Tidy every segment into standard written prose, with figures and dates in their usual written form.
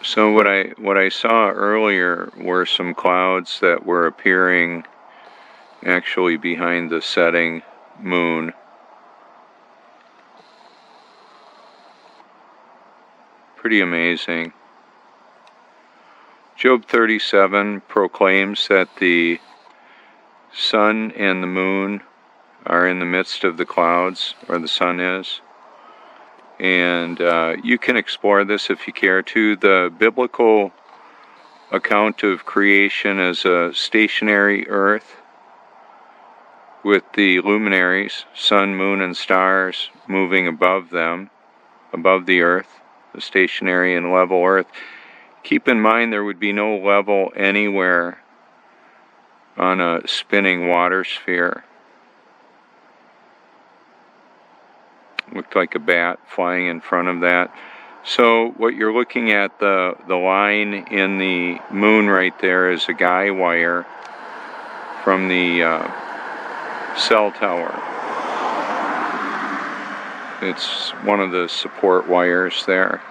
So what I saw earlier were some clouds that were appearing actually behind the setting moon. Pretty amazing. Job 37 proclaims that the sun and the moon are in the midst of the clouds, or the sun is. And you can explore this if you care to. The biblical account of creation as a stationary earth with the luminaries, sun, moon, and stars moving above them, above the earth, the stationary and level earth. Keep in mind there would be no level anywhere on a spinning water sphere. Looked like a bat flying in front of that. So what you're looking at, the line in the moon right there is a guy wire from the cell tower. It's one of the support wires there.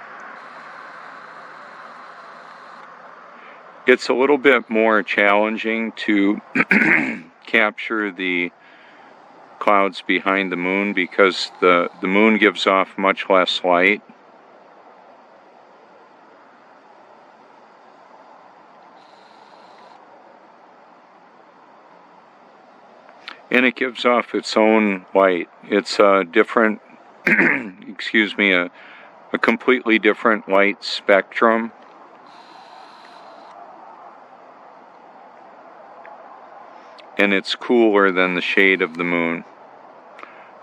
It's a little bit more challenging to capture the clouds behind the moon because the moon gives off much less light. And it gives off its own light. It's a different, excuse me, a completely different light spectrum. And it's cooler than the shade of the moon.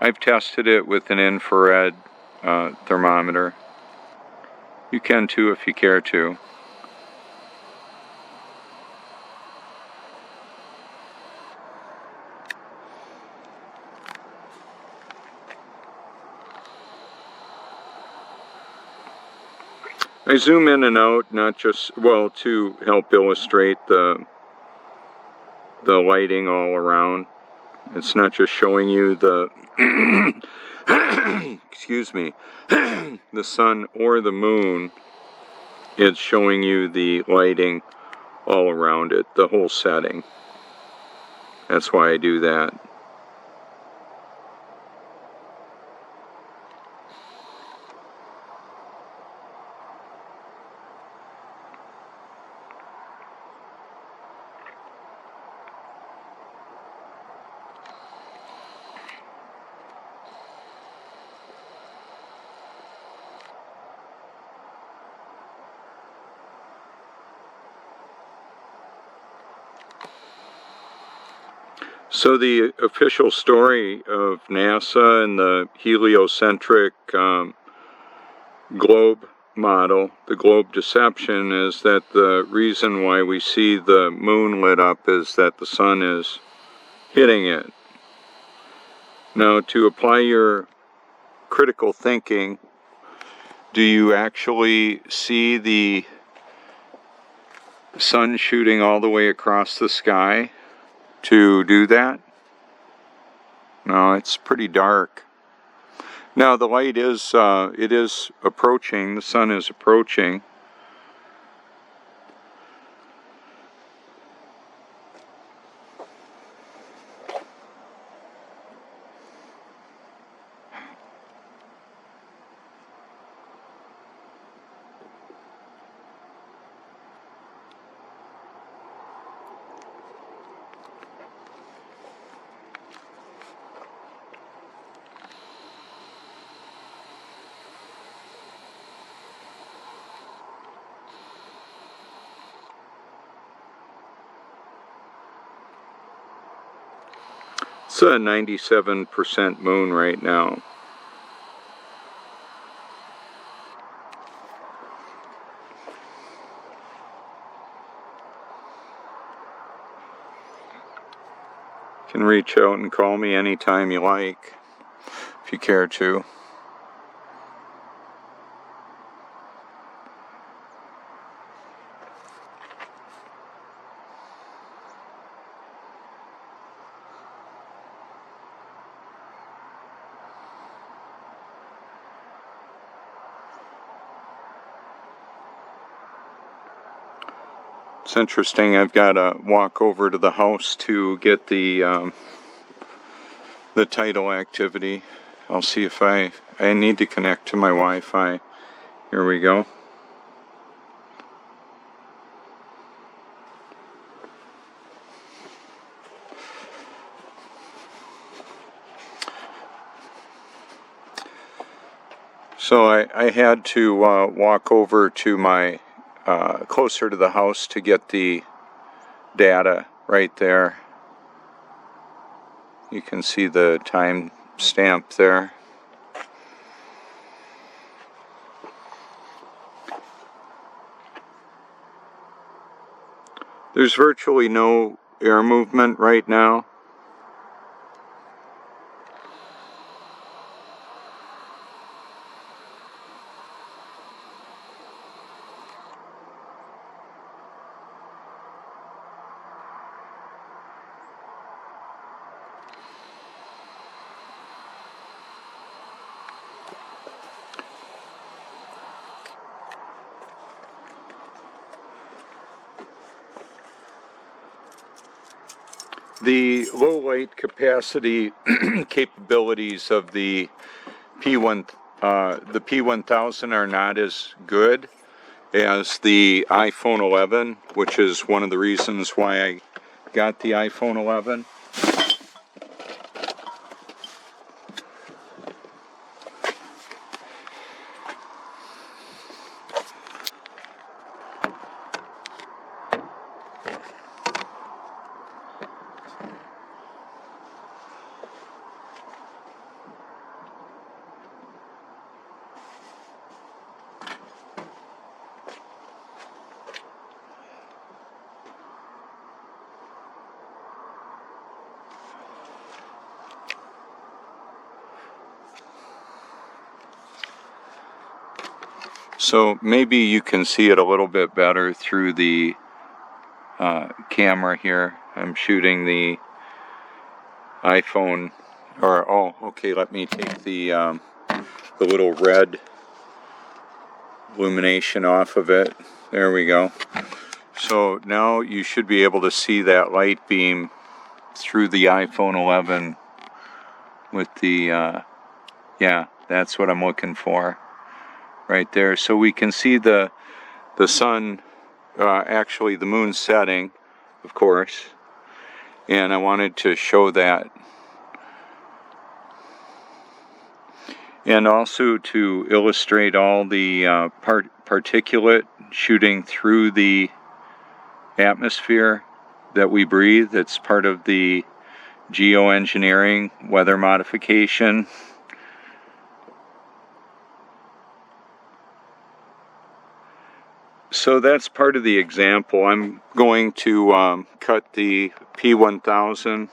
I've tested it with an infrared thermometer. You can too if you care to. I zoom in and out, not just, well, to help illustrate the lighting all around. It's not just showing you the, excuse me, the sun or the moon. It's showing you the lighting all around it, the whole setting. That's why I do that. So the official story of NASA and the heliocentric globe model, the globe deception, is that the reason why we see the moon lit up is that the sun is hitting it. Now, to apply your critical thinking, do you actually see the sun shooting all the way across the sky to do that? No, it's pretty dark. Now the light is, it is approaching, the sun is approaching. It's a 97% moon right now. You can reach out and call me anytime you like, if you care to. It's interesting. I've got to walk over to the house to get the title activity. I'll see if I need to connect to my Wi-Fi. Here we go. So I had to walk over to my closer to the house to get the data right there. You can see the time stamp there. There's virtually no air movement right now. The low light capacity capabilities of the P1000 are not as good as the iPhone 11, which is one of the reasons why I got the iPhone 11. So maybe you can see it a little bit better through the camera here. I'm shooting the iPhone, okay, let me take the little red illumination off of it. There we go. So now you should be able to see that light beam through the iPhone 11 with the, yeah, that's what I'm looking for right there. So we can see the sun, actually the moon setting, of course, and I wanted to show that. And also to illustrate all the particulate shooting through the atmosphere that we breathe. It's part of the geoengineering, weather modification. So that's part of the example. I'm going to cut the P1000